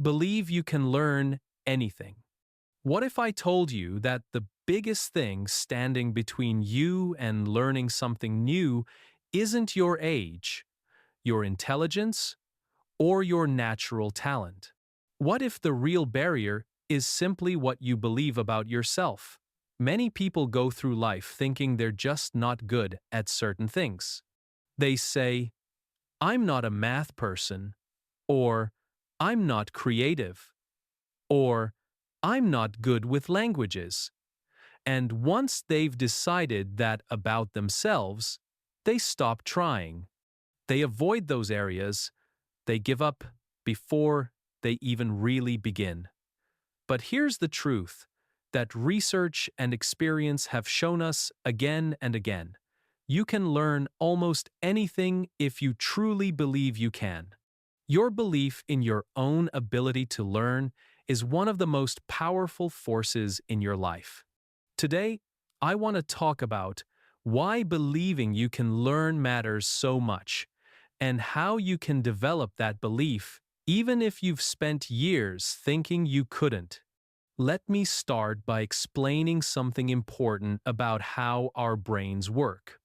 Believe you can learn anything. What if I told you that the biggest thing standing between you and learning something new isn't your age, your intelligence, or your natural talent? What if the real barrier is simply what you believe about yourself? Many people go through life thinking they're just not good at certain things. They say, I'm not a math person, or I'm not creative, or I'm not good with languages. And once they've decided that about themselves, they stop trying. They avoid those areas, they give up before they even really begin. But here's the truth that research and experience have shown us again and again. You can learn almost anything if you truly believe you can. Your belief in your own ability to learn is one of the most powerful forces in your life. Today, I want to talk about why believing you can learn matters so much, and how you can develop that belief even if you've spent years thinking you couldn't. Let me start by explaining something important about how our brains work.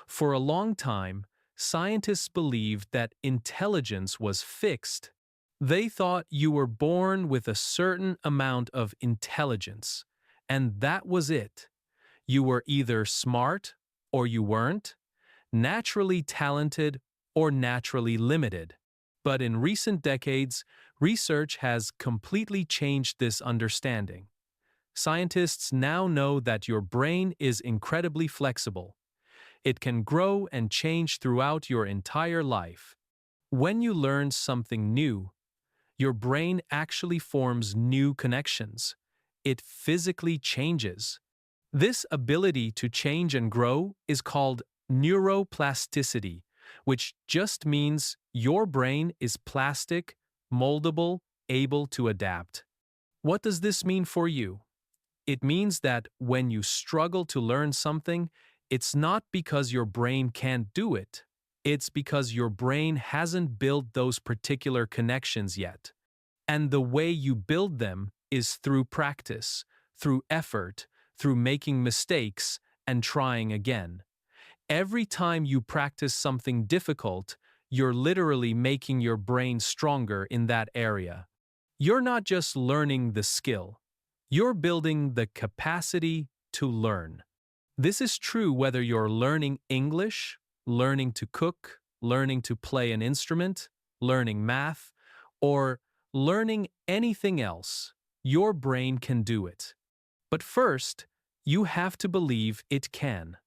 For a long time, scientists believed that intelligence was fixed. They thought you were born with a certain amount of intelligence, and that was it. You were either smart or you weren't, naturally talented or naturally limited. But in recent decades, research has completely changed this understanding. Scientists now know that your brain is incredibly flexible. It can grow and change throughout your entire life. When you learn something new, your brain actually forms new connections. It physically changes. This ability to change and grow is called neuroplasticity, which just means your brain is plastic, moldable, able to adapt. What does this mean for you? It means that when you struggle to learn something, it's not because your brain can't do it. It's because your brain hasn't built those particular connections yet. And the way you build them is through practice, through effort, through making mistakes and trying again. Every time you practice something difficult, you're literally making your brain stronger in that area. You're not just learning the skill, you're building the capacity to learn. This is true whether you're learning English, learning to cook, learning to play an instrument, learning math, or learning anything else. Your brain can do it. But first, you have to believe it can.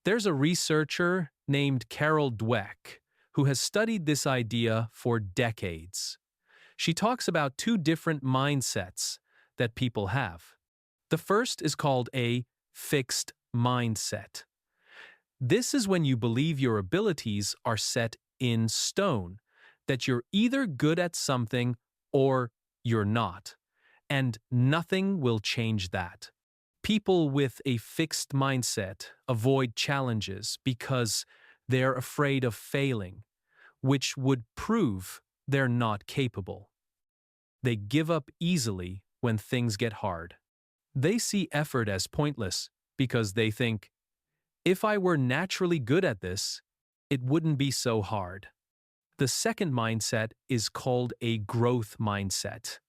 There's a researcher named Carol Dweck who has studied this idea for decades. She talks about two different mindsets that people have. The first is called a fixed mindset. This is when you believe your abilities are set in stone, that you're either good at something or you're not, and nothing will change that. People with a fixed mindset avoid challenges because they're afraid of failing, which would prove they're not capable. They give up easily when things get hard. They see effort as pointless because they think, if I were naturally good at this, it wouldn't be so hard. The second mindset is called a growth mindset.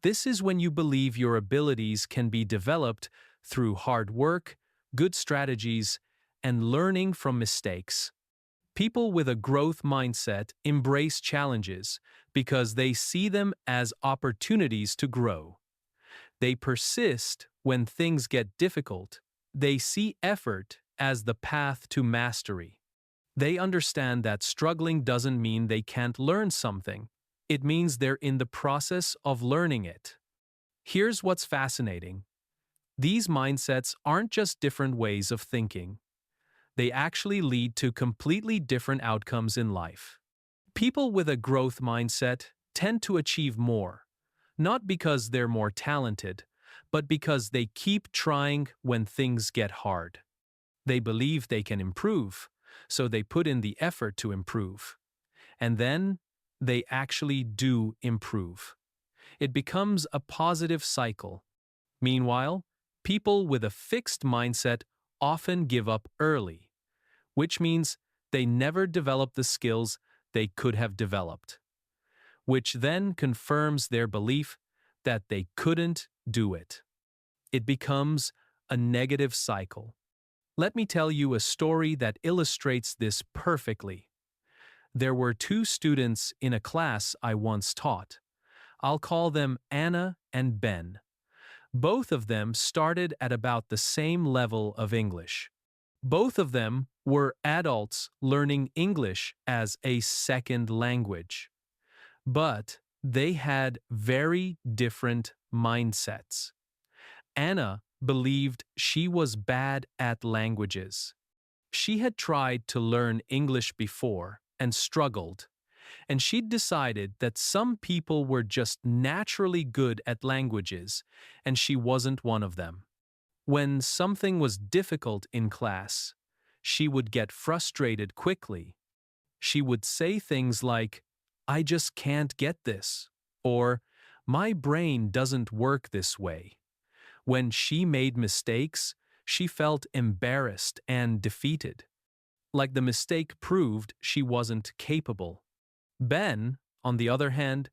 This is when you believe your abilities can be developed through hard work, good strategies, and learning from mistakes. People with a growth mindset embrace challenges because they see them as opportunities to grow. They persist when things get difficult. They see effort as the path to mastery. They understand that struggling doesn't mean they can't learn something. It means they're in the process of learning it. Here's what's fascinating. These mindsets aren't just different ways of thinking. They actually lead to completely different outcomes in life. People with a growth mindset tend to achieve more, not because they're more talented, but because they keep trying when things get hard. They believe they can improve, so they put in the effort to improve. And then they actually do improve. It becomes a positive cycle. Meanwhile, people with a fixed mindset often give up early, which means they never develop the skills they could have developed, which then confirms their belief that they couldn't do it. It becomes a negative cycle. Let me tell you a story that illustrates this perfectly. There were two students in a class I once taught. I'll call them Anna and Ben. Both of them started at about the same level of English. Both of them were adults learning English as a second language. But they had very different mindsets. Anna believed she was bad at languages. She had tried to learn English before and struggled, and she'd decided that some people were just naturally good at languages, and she wasn't one of them. When something was difficult in class, she would get frustrated quickly. She would say things like, "I just can't get this," or "My brain doesn't work this way." When she made mistakes, she felt embarrassed and defeated, like the mistake proved she wasn't capable. Ben, on the other hand,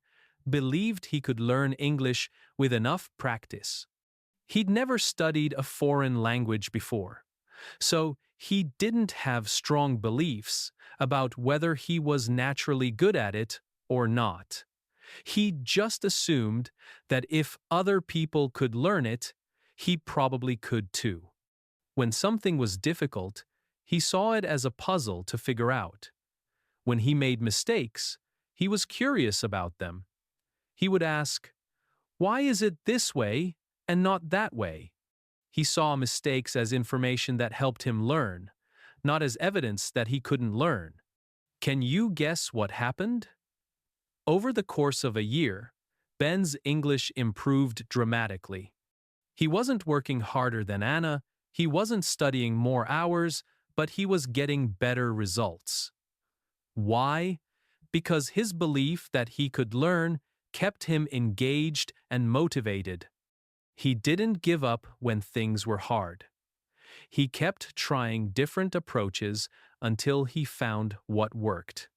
believed he could learn English with enough practice. He'd never studied a foreign language before, so he didn't have strong beliefs about whether he was naturally good at it or not. He just assumed that if other people could learn it, he probably could too. When something was difficult, he saw it as a puzzle to figure out. When he made mistakes, he was curious about them. He would ask, "Why is it this way and not that way?" He saw mistakes as information that helped him learn, not as evidence that he couldn't learn. Can you guess what happened? Over the course of a year, Ben's English improved dramatically. He wasn't working harder than Anna, he wasn't studying more hours, but he was getting better results. Why? Because his belief that he could learn kept him engaged and motivated. He didn't give up when things were hard. He kept trying different approaches until he found what worked.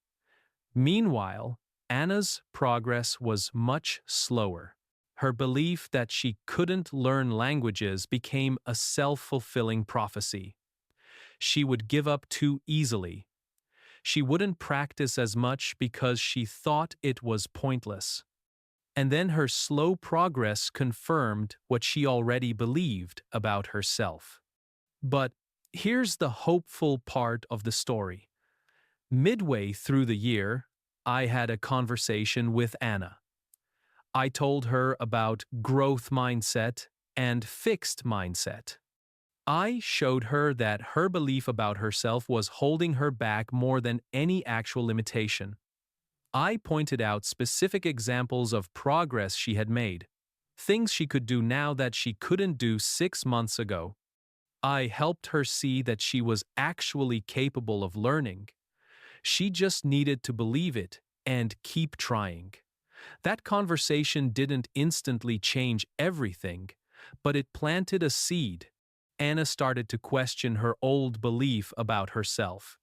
Meanwhile, Anna's progress was much slower. Her belief that she couldn't learn languages became a self-fulfilling prophecy. She would give up too easily. She wouldn't practice as much because she thought it was pointless. And then her slow progress confirmed what she already believed about herself. But here's the hopeful part of the story. Midway through the year, I had a conversation with Anna. I told her about growth mindset and fixed mindset. I showed her that her belief about herself was holding her back more than any actual limitation. I pointed out specific examples of progress she had made, things she could do now that she couldn't do 6 months ago. I helped her see that she was actually capable of learning. She just needed to believe it and keep trying. That conversation didn't instantly change everything, but it planted a seed. Anna started to question her old belief about herself.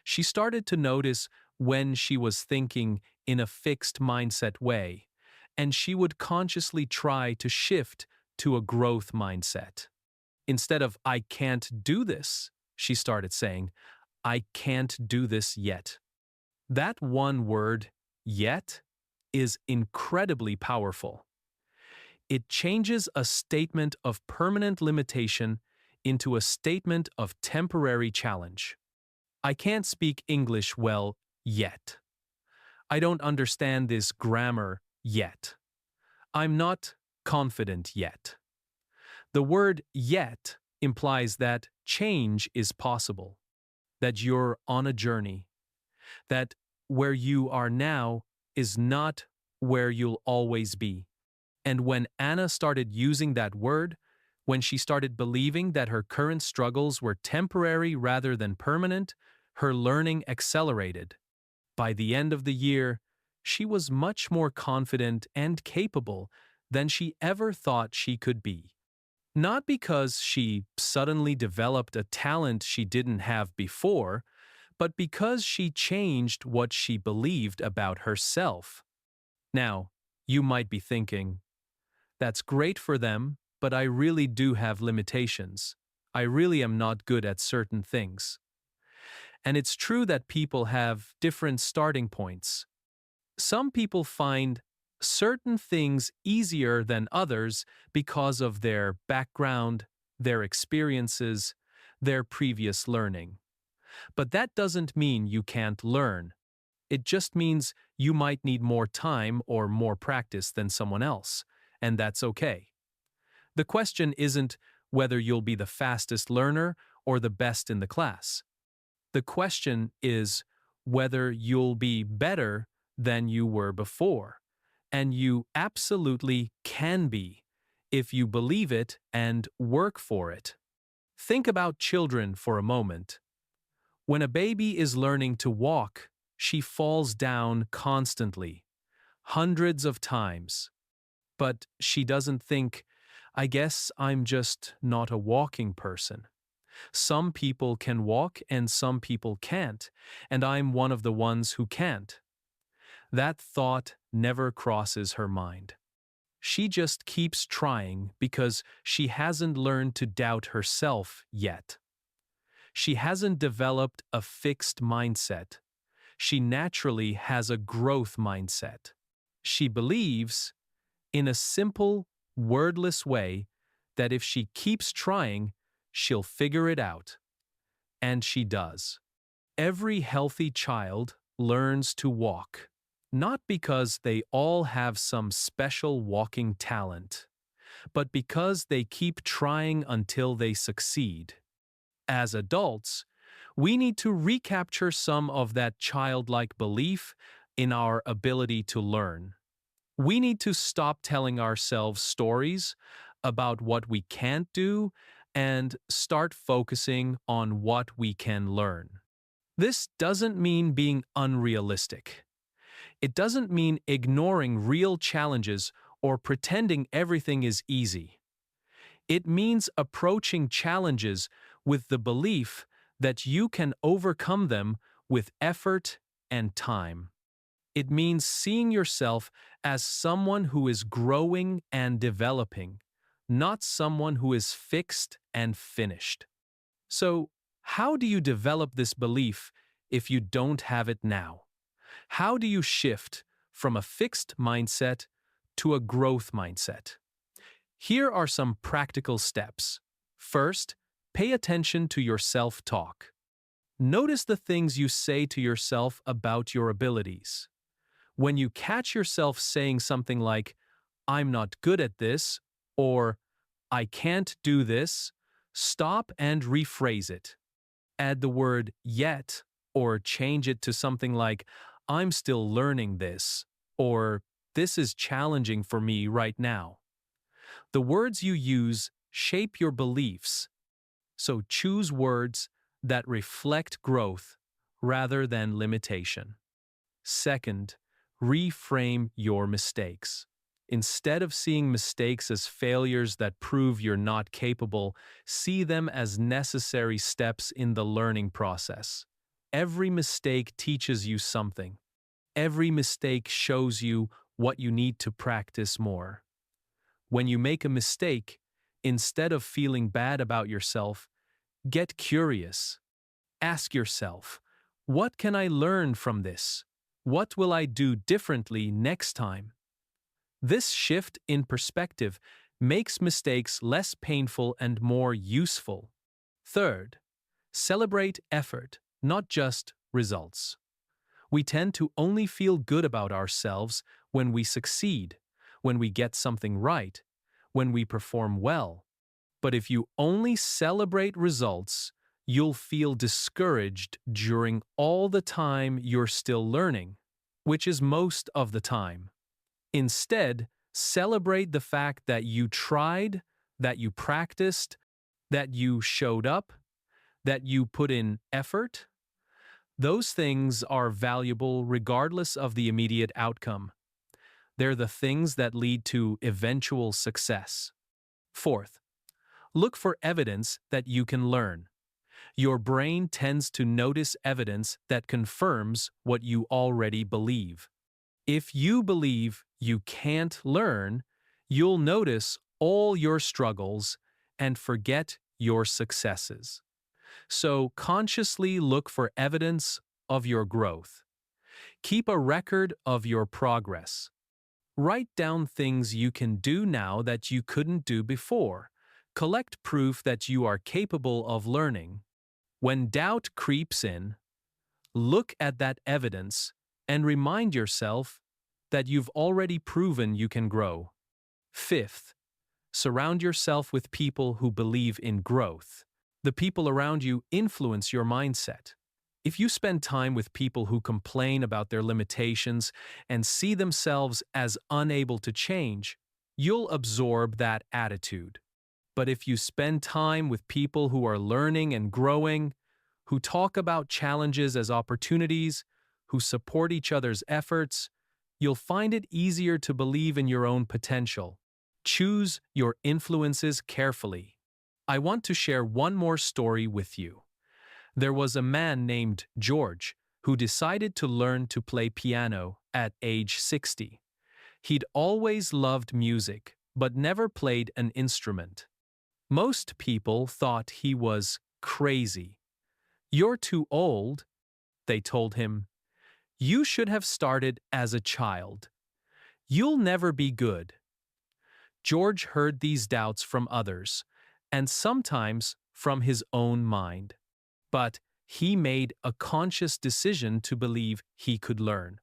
She started to notice when she was thinking in a fixed mindset way, and she would consciously try to shift to a growth mindset. Instead of "I can't do this," she started saying, "I can't do this yet." That one word, "yet," is incredibly powerful. It changes a statement of permanent limitation into a statement of temporary challenge. I can't speak English well yet. I don't understand this grammar yet. I'm not confident yet. The word "yet" implies that change is possible, that you're on a journey, that where you are now is not where you'll always be. And when Anna started using that word, when she started believing that her current struggles were temporary rather than permanent, her learning accelerated. By the end of the year, She was much more confident and capable than she ever thought she could be. Not because she suddenly developed a talent she didn't have before, but because she changed what she believed about herself. Now, you might be thinking, that's great for them, but I really do have limitations. I really am not good at certain things. And it's true that people have different starting points. Some people find certain things easier than others because of their background, their experiences, their previous learning. But that doesn't mean you can't learn. It just means you might need more time or more practice than someone else, and that's okay. The question isn't whether you'll be the fastest learner or the best in the class. The question is whether you'll be better than you were before. And you absolutely can be if you believe it and work for it. Think about children for a moment. When a baby is learning to walk, she falls down constantly, hundreds of times. But she doesn't think, I guess I'm just not a walking person. Some people can walk and some people can't, and I'm one of the ones who can't. That thought never crosses her mind. She just keeps trying because she hasn't learned to doubt herself yet. She hasn't developed a fixed mindset. She naturally has a growth mindset. She believes, in a simple, wordless way, that if she keeps trying, she'll figure it out. And she does. Every healthy child learns to walk, not because they all have some special walking talent, but because they keep trying until they succeed. As adults, we need to recapture some of that childlike belief in our ability to learn. We need to stop telling ourselves stories about what we can't do and start focusing on what we can learn. This doesn't mean being unrealistic. It doesn't mean ignoring real challenges or pretending everything is easy. It means approaching challenges with the belief that you can overcome them with effort and time. It means seeing yourself as someone who is growing and developing, not someone who is fixed and finished. So, how do you develop this belief if you don't have it now? How do you shift from a fixed mindset to a growth mindset? Here are some practical steps. First, pay attention to your self-talk. Notice the things you say to yourself about your abilities. When you catch yourself saying something like, I'm not good at this, or I can't do this, stop and rephrase it. Add the word yet, or change it to something like, I'm still learning this, or this is challenging for me right now. The words you use shape your beliefs, so choose words that reflect growth rather than limitation. Second, reframe your mistakes. Instead of seeing mistakes as failures that prove you're not capable, see them as necessary steps in the learning process. Every mistake teaches you something. Every mistake shows you what you need to practice more. When you make a mistake, instead of feeling bad about yourself, get curious. Ask yourself, what can I learn from this? What will I do differently next time? This shift in perspective makes mistakes less painful and more useful. Third, celebrate effort, not just results. We tend to only feel good about ourselves when we succeed, when we get something right, when we perform well. But if you only celebrate results, you'll feel discouraged during all the time you're still learning, which is most of the time. Instead, celebrate the fact that you tried, that you practiced, that you showed up, that you put in effort. Those things are valuable regardless of the immediate outcome. They're the things that lead to eventual success. Fourth, look for evidence that you can learn. Your brain tends to notice evidence that confirms what you already believe. If you believe you can't learn, you'll notice all your struggles and forget your successes. So consciously look for evidence of your growth. Keep a record of your progress. Write down things you can do now that you couldn't do before. Collect proof that you are capable of learning. When doubt creeps in, look at that evidence and remind yourself that you've already proven you can grow. Fifth, surround yourself with people who believe in growth. The people around you influence your mindset. If you spend time with people who complain about their limitations and see themselves as unable to change, you'll absorb that attitude. But if you spend time with people who are learning and growing, who talk about challenges as opportunities, who support each other's efforts, you'll find it easier to believe in your own potential. Choose your influences carefully. I want to share one more story with you. There was a man named George who decided to learn to play piano at age 60. He'd always loved music, but never played an instrument. Most people thought he was crazy. "You're too old," they told him. "You should have started as a child. You'll never be good." George heard these doubts from others, and sometimes from his own mind. But he made a conscious decision to believe he could learn.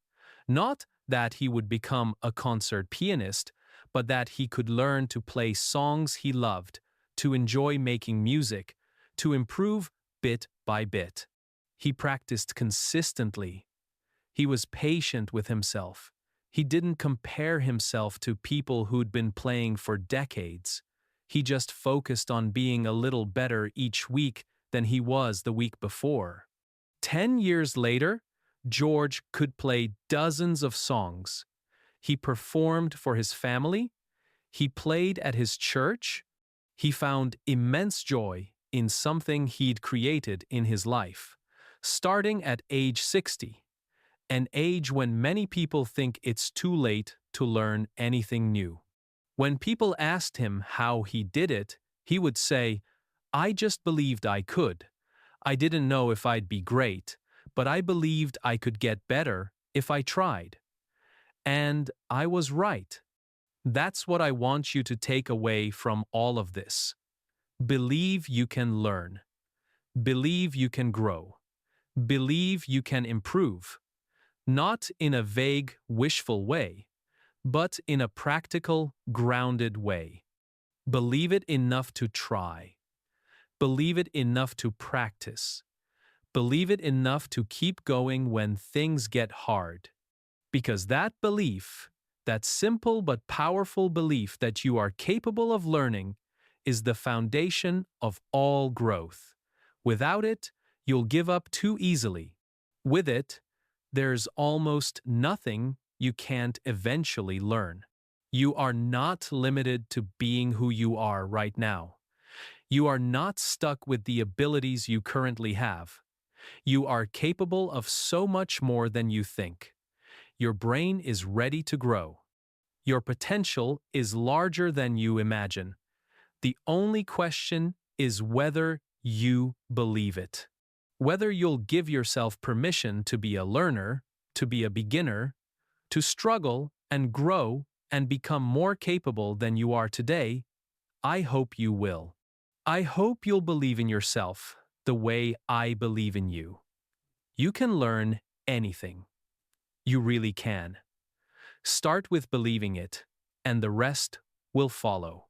Not that he would become a concert pianist, but that he could learn to play songs he loved, to enjoy making music, to improve bit by bit. He practiced consistently. He was patient with himself. He didn't compare himself to people who'd been playing for decades. He just focused on being a little better each week than he was the week before. 10 years later, George could play dozens of songs. He performed for his family. He played at his church. He found immense joy in something he'd created in his life. Starting at age 60, an age when many people think it's too late to learn anything new. When people asked him how he did it, he would say, "I just believed I could. I didn't know if I'd be great, but I believed I could get better if I tried. And I was right." That's what I want you to take away from all of this. Believe you can learn. Believe you can grow. Believe you can improve. Not in a vague, wishful way, but in a practical, grounded way. Believe it enough to try. Believe it enough to practice. Believe it enough to keep going when things get hard. Because that belief, that simple but powerful belief that you are capable of learning, is the foundation of all growth. Without it, you'll give up too easily. With it, there's almost nothing you can't eventually learn. You are not limited to being who you are right now. You are not stuck with the abilities you currently have. You are capable of so much more than you think. Your brain is ready to grow. Your potential is larger than you imagine. The only question is whether you believe it. Whether you'll give yourself permission to be a learner, to be a beginner, to struggle and grow and become more capable than you are today, I hope you will. I hope you'll believe in yourself the way I believe in you. You can learn anything. You really can. Start with believing it, and the rest will follow.